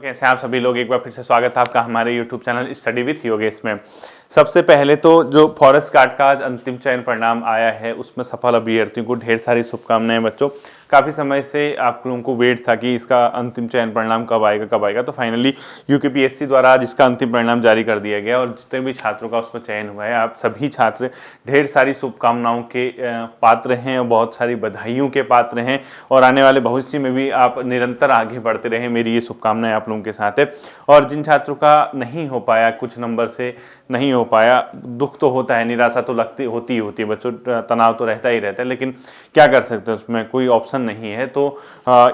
कैसे हैं आप सभी लोग। एक बार फिर से स्वागत है आपका हमारे YouTube channel study with Yogesh में। सबसे पहले तो जो फॉरेस्ट गार्ड का आज अंतिम चयन परिणाम आया है उसमें सफल अभ्यर्थियों को ढेर सारी शुभकामनाएं बच्चों। काफ़ी समय से आप लोगों को वेट था कि इसका अंतिम चयन परिणाम कब आएगा, तो फाइनली यूकेपीएससी द्वारा आज इसका अंतिम परिणाम जारी कर दिया गया और जितने भी छात्रों का उसमें चयन हुआ है आप सभी छात्र ढेर सारी शुभकामनाओं के पात्र हैं और बहुत सारी बधाइयों के पात्र हैं और आने वाले भविष्य में भी आप निरंतर आगे बढ़ते रहें, मेरी ये शुभकामनाएं आप लोगों के साथ है। और जिन छात्रों का नहीं हो पाया, कुछ नंबर से नहीं हो पाया, दुख तो होता है, निराशा तो होती है बच्चों, तनाव तो रहता ही रहता है, लेकिन क्या कर सकते हैं, उसमें कोई ऑप्शन नहीं है। तो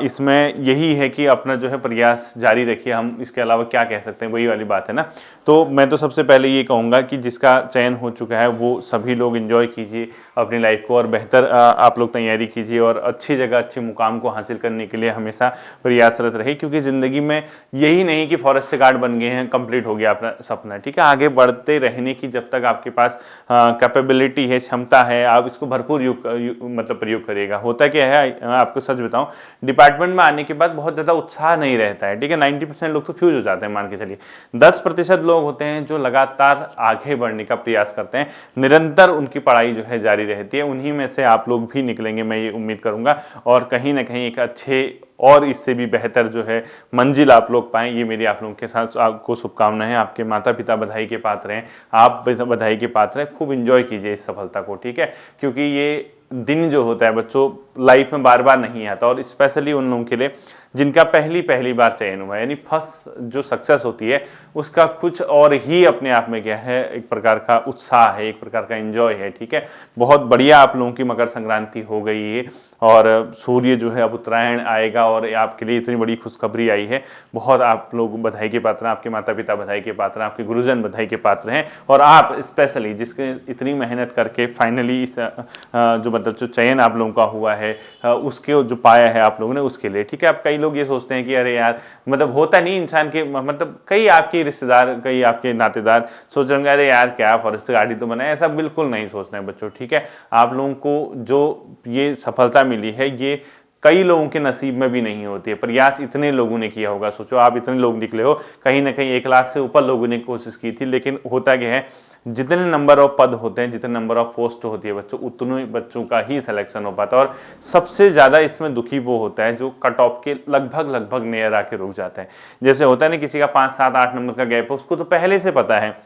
इसमें यही है कि अपना जो है प्रयास जारी रखिए, हम इसके अलावा क्या कह सकते हैं, वही वाली बात है ना। तो मैं तो सबसे पहले ये कहूँगा कि जिसका चयन हो चुका है वो सभी लोग एंजॉय कीजिए अपनी लाइफ को और बेहतर आप लोग तैयारी कीजिए और अच्छी जगह अच्छे मुकाम को हासिल करने के लिए हमेशा प्रयासरत रहे, क्योंकि ज़िंदगी में यही नहीं कि फॉरेस्ट गार्ड बन गए हैं, कंप्लीट हो गया अपना सपना, ठीक है। आगे बढ़ते रहने की जब तक आपके पास कैपेबिलिटी है, क्षमता है, आप इसको भरपूर मतलब प्रयोग करिएगा। होता क्या है, मैं आपको सच बताऊं, डिपार्टमेंट में आने के बाद बहुत ज़्यादा उत्साह नहीं रहता है, ठीक है। 90% लोग तो फ्यूज हो जाते हैं, मान के चलिए 10% लोग होते हैं जो लगातार आगे बढ़ने का प्रयास करते हैं, निरंतर उनकी पढ़ाई जो है जारी रहती है। उन्हीं में से आप लोग भी निकलेंगे, मैं ये उम्मीद करूंगा, और कहीं ना कहीं एक अच्छे और इससे भी बेहतर जो है मंजिल आप लोग पाएं, ये मेरी आप लोगों के साथ आपको शुभकामनाएं हैं। आपके माता पिता बधाई के पात्र हैं, आप बधाई के पात्र हैं। खूब एंजॉय कीजिए इस सफलता को, ठीक है, क्योंकि ये दिन जो होता है बच्चों लाइफ में बार बार नहीं आता, और स्पेशली उन लोगों के लिए जिनका पहली बार चयन हुआ है, यानी फर्स्ट जो सक्सेस होती है उसका कुछ और ही अपने आप में क्या है, एक प्रकार का उत्साह है, एक प्रकार का एंजॉय है, ठीक है। बहुत बढ़िया आप लोगों की मकर संक्रांति हो गई है और सूर्य जो है अब उत्तरायण आएगा और आपके लिए इतनी बड़ी खुशखबरी आई है। बहुत आप लोग बधाई के पात्र हैं, आपके माता पिता बधाई के पात्र हैं, आपके गुरुजन बधाई के पात्र हैं, और आप स्पेशली जिसके इतनी मेहनत करके फाइनली इस जो मतलब जो चयन आप लोगों का हुआ है उसके जो पाया है आप लोगों ने, उसके लिए, ठीक है। आप कई लोग ये सोचते हैं कि अरे यार, मतलब होता नहीं इंसान के, मतलब कई आपके रिश्तेदार, कई आपके नातेदार सोच रहे होंगे अरे यार क्या फॉरेस्ट गार्ड ही तो बना है। ऐसा बिल्कुल नहीं सोचना है बच्चों, ठीक है। आप लोगों को जो ये सफलता मिली है ये कई लोगों के नसीब में भी नहीं होती है। प्रयास इतने लोगों ने किया होगा, सोचो आप इतने लोग निकले हो, कहीं ना कहीं 1 लाख से ऊपर लोगों ने कोशिश की थी, लेकिन होता क्या है, जितने नंबर ऑफ पद होते हैं, जितने नंबर ऑफ पोस्ट होती है बच्चों, उतने बच्चों का ही सिलेक्शन हो पाता है। और सबसे ज़्यादा इसमें दुखी वो होता है जो कट ऑफ के लगभग नियर आके रुक जाता है। जैसे होता है ना, किसी का 5, 7, 8 नंबर का गैप है, उसको तो पहले से पता है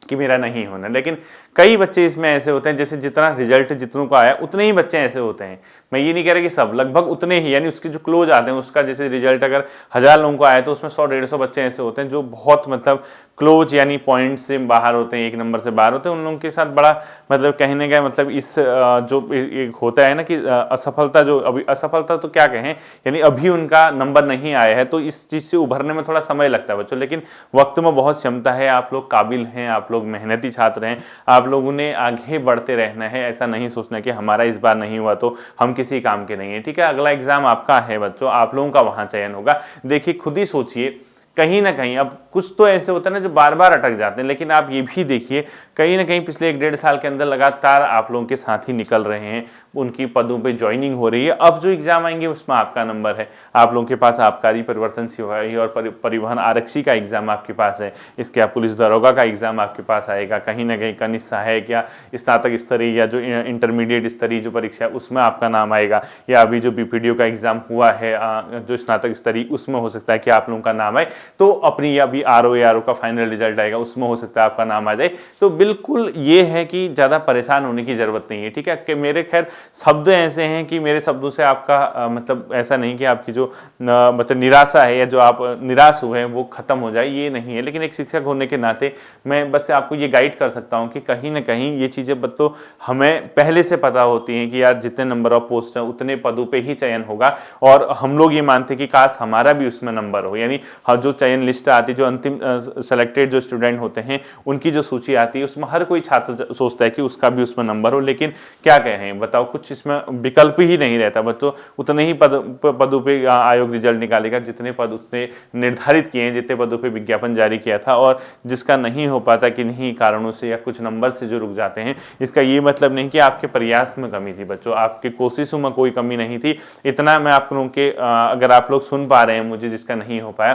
कि मेरा नहीं होना, लेकिन कई बच्चे इसमें ऐसे होते हैं, जैसे जितना रिजल्ट जितनों को आया उतने ही बच्चे ऐसे होते हैं। मैं ये नहीं कह रहा कि सब, लगभग उतने ही, यानी उसके जो क्लोज आते हैं, उसका जैसे रिजल्ट अगर 1000 लोगों को आया तो उसमें 100-150 बच्चे ऐसे होते हैं जो बहुत मतलब क्लोज, यानी पॉइंट से बाहर होते हैं, 1 नंबर से बाहर होते हैं। उन लोगों के साथ बड़ा मतलब कहने का मतलब इस जो एक होता है ना कि असफलता, जो अभी असफलता तो क्या कहें, यानी अभी उनका नंबर नहीं आया है, तो इस चीज़ से उभरने में थोड़ा समय लगता है बच्चों, लेकिन वक्त में बहुत क्षमता है, आप लोग काबिल हैं, आप लोग मेहनती छात्र हैं, आप लोगों ने आगे बढ़ते रहना है। ऐसा नहीं सोचना कि हमारा इस बार नहीं हुआ तो हम किसी काम के नहीं है, ठीक है। अगला एग्जाम आपका है बच्चों, आप लोगों का वहां चयन होगा। देखिए खुद ही सोचिए, कहीं ना कहीं अब कुछ तो ऐसे होता है ना जो बार बार अटक जाते हैं, लेकिन आप ये भी देखिए कहीं ना कहीं पिछले 1-1.5 साल के अंदर लगातार आप लोगों के साथ ही निकल रहे हैं, उनकी पदों पे ज्वाइनिंग हो रही है। अब जो एग्जाम आएंगे उसमें आपका नंबर है, आप लोगों के पास आबकारी परिवर्तन सिपाही और परिवहन आरक्षी का एग्जाम आपके पास है, इसके आप पुलिस दरोगा का एग्जाम आपके पास आएगा, कहीं ना कहीं कनिष्ठ सहायक या स्नातक स्तरीय या जो इंटरमीडिएट स्तरीय जो परीक्षा है उसमें आपका नाम आएगा, या अभी जो बीपीडीओ का एग्जाम हुआ है जो स्नातक स्तरीय, उसमें हो सकता है कि आप लोगों का नाम आए। तो अपनी अभी आरओ का फाइनल रिजल्ट आएगा, उसमें हो सकता है आपका नाम आ जाए। तो बिल्कुल ये है कि ज़्यादा परेशान होने की जरूरत नहीं है, ठीक है। कि मेरे खैर शब्द ऐसे हैं कि मेरे शब्दों से आपका मतलब ऐसा नहीं कि आपकी जो मतलब निराशा है या जो आप निराश हुए हैं वो खत्म हो जाए, ये नहीं है। लेकिन एक शिक्षक होने के नाते मैं बस आपको ये गाइड कर सकता हूँ कि कहीं ना कहीं ये चीज़ें तो हमें पहले से पता होती हैं कि यार जितने नंबर ऑफ पोस्ट हैं उतने पदों पर ही चयन होगा, और हम लोग ये मानते हैं कि काश हमारा भी उसमें नंबर हो, यानी जो चयन लिस्ट आती है, जो अंतिम सेलेक्टेड जो स्टूडेंट होते हैं उनकी जो सूची आती है, उसमें हर कोई छात्र सोचता है कि उसका भी उसमें नंबर हो। लेकिन क्या कहें बताओ, कुछ इसमें विकल्प ही नहीं रहता बच्चों। उतने ही पदों पे आयोग रिजल्ट निकालेगा जितने पद उसने निर्धारित किए हैं, जितने पदों पे विज्ञापन जारी किया था, और जिसका नहीं हो पाता किन्हीं कारणों से या कुछ नंबर से जो रुक जाते हैं, इसका ये मतलब नहीं कि आपके प्रयास में कमी थी बच्चों, आपके कोशिशों में कोई कमी नहीं थी। इतना मैं आप लोगों के अगर आप लोग सुन पा रहे हैं मुझे, जिसका नहीं हो पाया,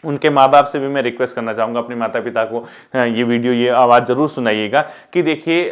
उनके माँ बाप से भी मैं रिक्वेस्ट करना चाहूँगा, अपने माता पिता को ये वीडियो, ये आवाज़ ज़रूर सुनाइएगा कि देखिए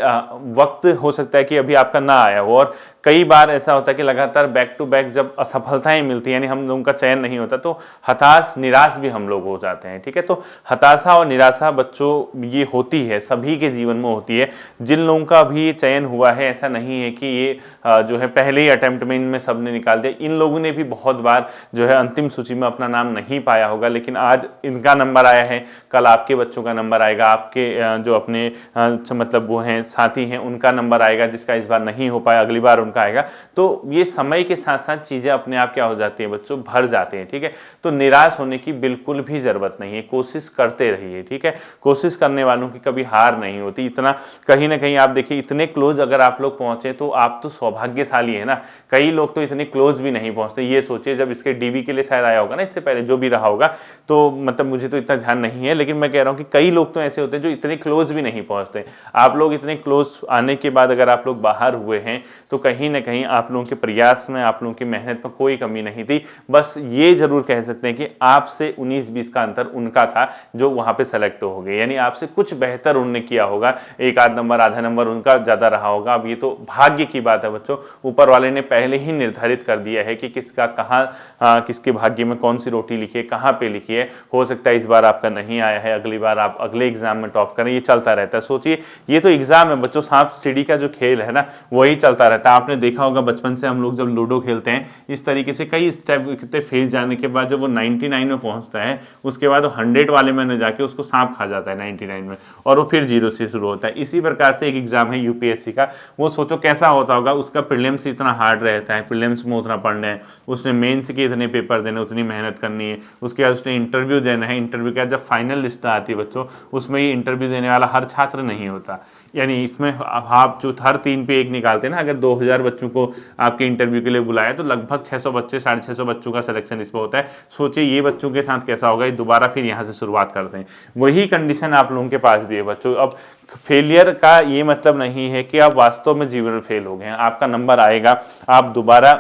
वक्त हो सकता है कि अभी आपका ना आया हो, और कई बार ऐसा होता है कि लगातार बैक टू बैक जब असफलताएं मिलती हैं, यानी हम लोगों का चयन नहीं होता, तो हताश निराश भी हम लोग हो जाते हैं। ठीक है, तो हताशा और निराशा बच्चों ये होती है, सभी के जीवन में होती है। जिन लोगों का अभी ये चयन हुआ है, ऐसा नहीं है कि ये जो है पहले ही अटेम्प्ट में इनमें सबने निकाल दिया। इन लोगों ने भी बहुत बार जो है अंतिम सूची में अपना नाम नहीं पाया होगा, लेकिन आज इनका नंबर आया है, कल आपके बच्चों का नंबर आएगा, आपके जो अपने मतलब वो हैं साथी हैं उनका नंबर आएगा, जिसका इस बार नहीं हो पाया अगली बार उनका आएगा। तो ये समय के साथ साथ चीज़ें अपने आप क्या हो जाती हैं बच्चों, भर जाते हैं। ठीक है, तो निराश होने की बिल्कुल भी ज़रूरत नहीं है, कोशिश करते रहिए। ठीक है, कोशिश करने वालों की कभी हार नहीं होती। इतना कहीं ना कहीं आप देखिए, इतने क्लोज अगर आप लोग पहुंचे तो आप तो सौभाग्यशाली है ना। कई लोग तो इतने क्लोज भी नहीं पहुंचते। ये सोचिए, जब इसके डीबी के लिए शायद आया होगा ना, इससे पहले जो भी रहा होगा, तो मतलब मुझे तो इतना ध्यान नहीं है, लेकिन मैं कह रहा हूँ कि कई लोग तो ऐसे होते हैं जो इतने क्लोज भी नहीं पहुंचते। आप लोग इतने क्लोज आने के बाद अगर आप लोग बाहर हुए हैं, तो कहीं ना कहीं आप लोगों के प्रयास में, आप लोगों की मेहनत में कोई कमी नहीं थी। बस ये जरूर कह सकते हैं कि आपसे 19-20 का अंतर उनका था जो वहां पे सेलेक्ट हो गए, यानी आपसे कुछ बेहतर उन्होंने किया होगा, एक आध नंबर आधा नंबर उनका ज्यादा रहा होगा। अब ये तो भाग्य की बात है बच्चों, ऊपर वाले ने पहले ही निर्धारित कर दिया है कि किसका कहाँ, किसके भाग्य में कौन सी रोटी लिखी है, कहाँ पे लिखी है। हो सकता है इस बार आपका नहीं आया है, अगली बार आप अगले एग्जाम में टॉप करें, ये चलता रहता है। सोचिए, ये तो एग्जाम है बच्चों, सांप सीढ़ी का जो खेल है ना, वही चलता रहता है। आपने देखा होगा बचपन से हम लोग जब लूडो खेलते हैं इस तरीके से, कई स्टेप कितने फेल जाने के बाद जब वो 99 में पहुंचता है, उसके बाद वो 100 वाले में जाके उसको सांप खा जाता है 99 में, और वो फिर 0 से शुरू होता है। इसी प्रकार से एक एग्जाम है यूपीएससी का, वो सोचो कैसा होता होगा। उसका प्रीलिम्स इतना हार्ड रहता है, प्रीलिम्स में उतना पढ़ना है, उसने मेंस के इतने पेपर देने, उतनी मेहनत करनी है, उसके बाद उसने इंटरव्यू देना है, इंटरव्यू के बाद जब फाइनल लिस्ट आती है बच्चों, उसमें ये इंटरव्यू देने वाला हर छात्र नहीं होता। यानी इसमें आप जो हर 3 पे 1 निकालते हैं ना, अगर 2000 बच्चों को आपके इंटरव्यू के लिए बुलाया तो लगभग 600 बच्चे, 650 बच्चों का सिलेक्शन इसमें होता है। सोचिए ये बच्चों के साथ कैसा होगा, ये दोबारा फिर यहाँ से शुरुआत करते हैं। वही कंडीशन आप लोगों के पास भी है बच्चों। अब फेलियर का ये मतलब नहीं है कि आप वास्तव में जीवन में फेल हो गए हैं, आपका नंबर आएगा, आप दोबारा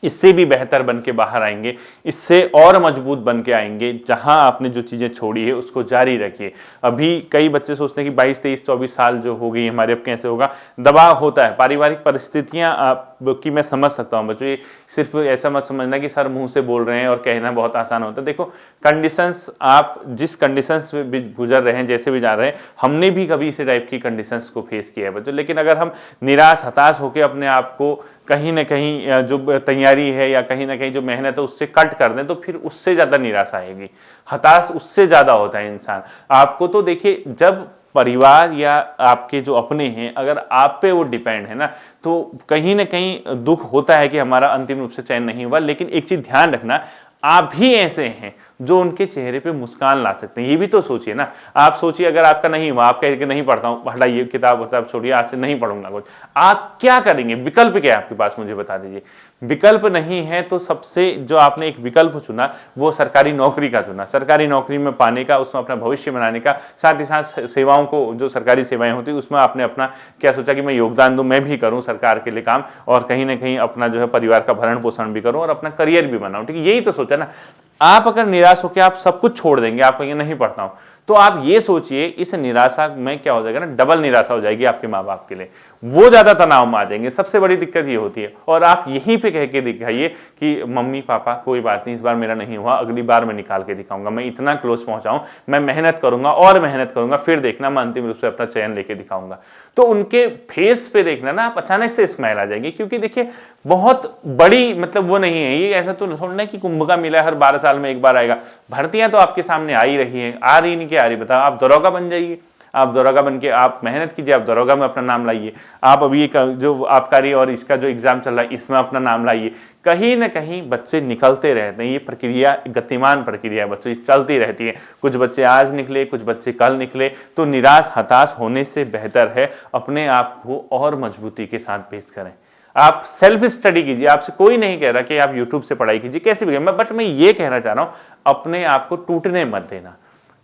इससे भी बेहतर बन के बाहर आएंगे, इससे और मजबूत बन के आएंगे। जहां आपने जो चीज़ें छोड़ी है उसको जारी रखिए। अभी कई बच्चे सोचते हैं कि 22, 23, 24 साल जो हो गई हमारे, अब कैसे होगा। दबाव होता है, पारिवारिक परिस्थितियां की मैं समझ सकता हूं बच्चों। ये सिर्फ ऐसा मत समझना कि सर मुंह से बोल रहे हैं और कहना बहुत आसान होता है। देखो कंडीशंस, आप जिस कंडीशंस में भी गुजर रहे हैं, जैसे भी जा रहे हैं, हमने भी कभी इसी टाइप की कंडीशंस को फेस किया है बच्चों। लेकिन अगर हम निराश हताश होकर अपने आप को कहीं ना कहीं जो तैयारी है या कहीं ना कहीं जो मेहनत है उससे कट कर दें, तो फिर उससे ज़्यादा निराशा आएगी, हताश उससे ज़्यादा होता है इंसान। आपको तो देखिए, जब परिवार या आपके जो अपने हैं अगर आप पे वो डिपेंड है ना, तो कहीं ना कहीं दुख होता है कि हमारा अंतिम रूप से चयन नहीं हुआ। लेकिन एक चीज़ ध्यान रखना, आप भी ऐसे हैं जो उनके चेहरे पे मुस्कान ला सकते हैं। ये भी तो सोचिए ना। आप सोचिए अगर आपका नहीं हुआ, आप कह के नहीं पढ़ता हूँ, हटाइए किताब छोड़िए, आज से नहीं पढ़ूंगा कुछ, आप क्या करेंगे? विकल्प क्या है आपके पास, मुझे बता दीजिए। विकल्प नहीं है तो सबसे जो आपने एक विकल्प चुना वो सरकारी नौकरी का चुना, सरकारी नौकरी में पाने का, उसमें अपना भविष्य बनाने का, साथ ही साथ सेवाओं को, जो सरकारी सेवाएं होती है उसमें आपने अपना क्या सोचा कि मैं योगदान दूं, मैं भी करूं सरकार के लिए काम, और कहीं ना कहीं अपना जो है परिवार का भरण पोषण भी करूं और अपना करियर भी बनाऊं। ठीक है, यही तो सोचा ना। आप अगर निराश होकर आप सब कुछ छोड़ देंगे, आप कहेंगे नहीं पढ़ता हूं, तो आप ये सोचिए इस निराशा में क्या हो जाएगा ना, डबल निराशा हो जाएगी आपके माँ बाप के लिए, वो ज्यादा तनाव में आ जाएंगे। सबसे बड़ी दिक्कत ये होती है। और आप यहीं पे कह के दिखाइए कि मम्मी पापा कोई बात नहीं, इस बार मेरा नहीं हुआ, अगली बार मैं निकाल के दिखाऊंगा, मैं इतना क्लोज पहुंचाऊं, मैं मेहनत करूंगा और मेहनत करूंगा, फिर देखना मैं अंतिम रूप से अपना चयन लेके दिखाऊंगा। तो उनके फेस पे देखना ना, आप अचानक से स्माइल आ जाएगी। क्योंकि देखिए बहुत बड़ी मतलब वो नहीं है ये, ऐसा तो थोड़ा कि कुंभ का मेला हर 12 साल में एक बार आएगा। भर्तियां तो आपके सामने आ ही रही हैं, आ रही नहीं कि आ रही, बताओ। आप दरोगा बन जाइए, आप दरोगा बन के आप मेहनत कीजिए, आप दरोगा में अपना नाम लाइए। आप अभी जो आबकारी और इसका जो एग्जाम चल रहा है इसमें अपना नाम लाइए। कहीं ना कहीं बच्चे निकलते रहते हैं, ये प्रक्रिया गतिमान प्रक्रिया है बच्चों, ये चलती रहती है। कुछ बच्चे आज निकले, कुछ बच्चे कल निकले। तो निराश हताश होने से बेहतर है अपने आप को और मजबूती के साथ पेश करें। आप सेल्फ स्टडी कीजिए, आपसे कोई नहीं कह रहा कि आप यूट्यूब से पढ़ाई कीजिए, कैसे भी, बट मैं ये कहना चाह रहा हूं अपने आप को टूटने मत देना।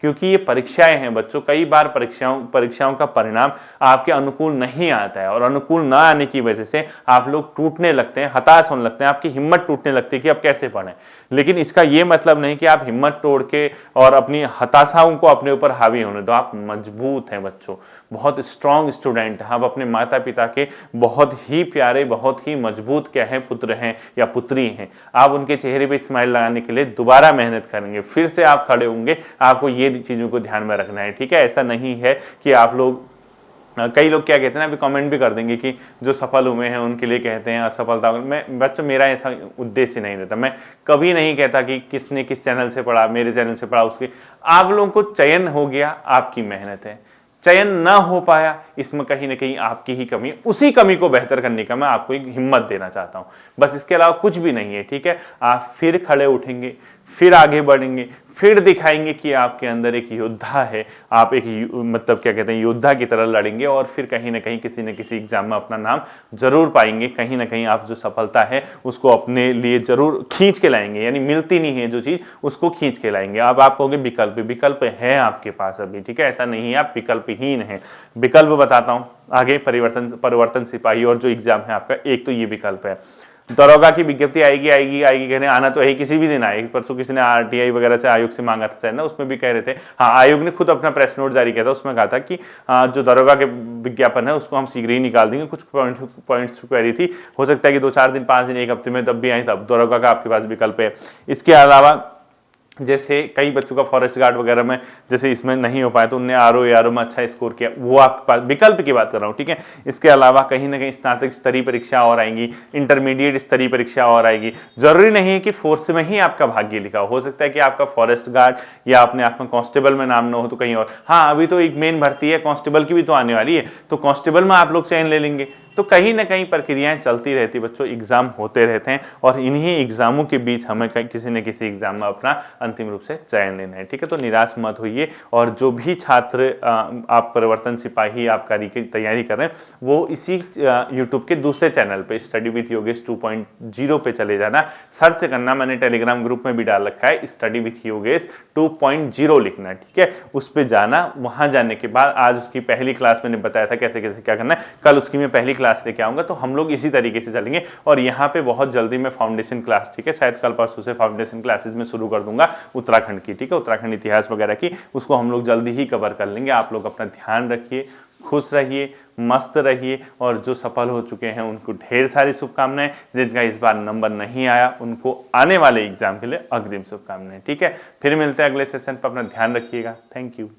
क्योंकि ये परीक्षाएं हैं बच्चों, कई बार परीक्षाओं का परिणाम आपके अनुकूल नहीं आता है और अनुकूल ना आने की वजह से आप लोग टूटने लगते हैं, हताश होने लगते हैं, आपकी हिम्मत टूटने लगती है कि अब कैसे पढ़ें। लेकिन इसका ये मतलब नहीं कि आप हिम्मत तोड़ के और अपनी हताशाओं को अपने ऊपर हावी होने दो। आप मजबूत हैं बच्चों, बहुत स्ट्रांग स्टूडेंट हैं, आप अपने माता पिता के बहुत ही प्यारे, बहुत ही मजबूत क्या है पुत्र हैं या पुत्री हैं। आप उनके चेहरे पे स्माइल लगाने के लिए दोबारा मेहनत करेंगे, फिर से आप खड़े होंगे। आपको ये चीज़ों को ध्यान में रखना है, ठीक है। ऐसा नहीं है कि आप लोग, कई लोग क्या कहते हैं ना, अभी कमेंट भी कर देंगे कि जो सफल हुए हैं उनके लिए कहते हैं असफलता। मैं बच्चों, मेरा ऐसा उद्देश्य नहीं रहता। मैं कभी नहीं कहता कि किसने किस चैनल से पढ़ा, मेरे चैनल से पढ़ा, उसके। आप लोगों को चयन हो गया, आपकी मेहनत है। चयन ना हो पाया, इसमें कहीं ना कहीं आपकी ही कमी है। उसी कमी को बेहतर करने का मैं आपको एक हिम्मत देना चाहता हूं, बस इसके अलावा कुछ भी नहीं है, ठीक है। आप फिर खड़े उठेंगे, फिर आगे बढ़ेंगे, फिर दिखाएंगे कि आपके अंदर एक योद्धा है। आप एक मतलब क्या कहते हैं, योद्धा की तरह लड़ेंगे और फिर कहीं ना कहीं किसी न किसी एग्जाम में अपना नाम जरूर पाएंगे। कहीं ना कहीं आप जो सफलता है उसको अपने लिए जरूर खींच के लाएंगे, यानी मिलती नहीं है जो चीज, उसको खींच के लाएंगे। अब आप कहोगे विकल्प है आपके पास अभी, ठीक है। ऐसा नहीं है आप विकल्पहीन है। विकल्प बताता हूं आगे, परिवर्तन सिपाही और जो एग्जाम है आपका, एक तो ये विकल्प है। दरोगा की विज्ञप्ति आएगी कहने आना तो है, किसी भी दिन आएगी। परसों किसी ने आरटीआई वगैरह से आयोग से मांगा था शायद ना, उसमें भी कह रहे थे। हाँ, आयोग ने खुद अपना प्रेस नोट जारी किया था, उसमें कहा था कि जो दरोगा के विज्ञापन है उसको हम शीघ्र ही निकाल देंगे। कुछ पॉइंट्स क्वेरी थी, हो सकता है कि 2-4 दिन, 5 दिन, 1 हफ्ते में तब भी आई, तब दरोगा का आपके पास विकल्प है। इसके अलावा जैसे कई बच्चों का फॉरेस्ट गार्ड वगैरह में जैसे इसमें नहीं हो पाया तो उनने आरओ में अच्छा स्कोर किया, वो आपके पास विकल्प की बात कर रहा हूँ, ठीक है। इसके अलावा कहीं ना कहीं स्नातक स्तरीय परीक्षा और आएंगी, इंटरमीडिएट स्तरीय परीक्षा और आएगी। जरूरी नहीं है कि फोर्स में ही आपका भाग्य लिखा हो सकता है कि आपका फॉरेस्ट गार्ड या अपने आप में कांस्टेबल में नाम न हो तो कहीं और। हाँ, अभी तो एक मेन भर्ती है कांस्टेबल की भी तो आने वाली है, तो कांस्टेबल में आप लोग चयन ले लेंगे। तो कहीं ना कहीं प्रक्रियाएं चलती रहती बच्चों, एग्जाम होते रहते हैं और इन्हीं एग्जामों के बीच हमें किसी न किसी एग्जाम में अपना अंतिम रूप से चयन लेना है, ठीक है। तो निराश मत होइए। और जो भी छात्र आप परिवर्तन सिपाही आबकारी की तैयारी कर रहे हैं, वो इसी यूट्यूब के दूसरे चैनल पे स्टडी विथ योगेश 2.0 पे चले जाना, सर्च करना। मैंने टेलीग्राम ग्रुप में भी डाल रखा है, स्टडी विथ योगेश 2.0 लिखना, ठीक है। उस पर जाना, वहां जाने के बाद आज उसकी पहली क्लास मैंने बताया था कैसे कैसे क्या करना है, कल उसकी मैं पहली क्लास लेके आऊंगा। तो हम लोग इसी तरीके से चलेंगे और यहाँ पे बहुत जल्दी मैं फाउंडेशन क्लास, ठीक है, शायद कल परसों से फाउंडेशन क्लासेस में शुरू कर दूंगा उत्तराखंड की, ठीक है, उत्तराखंड इतिहास वगैरह की, उसको हम लोग जल्दी ही कवर कर लेंगे। आप लोग अपना ध्यान रखिए, खुश रहिए, मस्त रहिए और जो सफल हो चुके हैं उनको ढेर सारी शुभकामनाएं। जिनका इस बार नंबर नहीं आया उनको आने वाले एग्जाम के लिए अग्रिम शुभकामनाएं, ठीक है। फिर मिलते हैं अगले सेशन पर, अपना ध्यान रखिएगा। Thank you.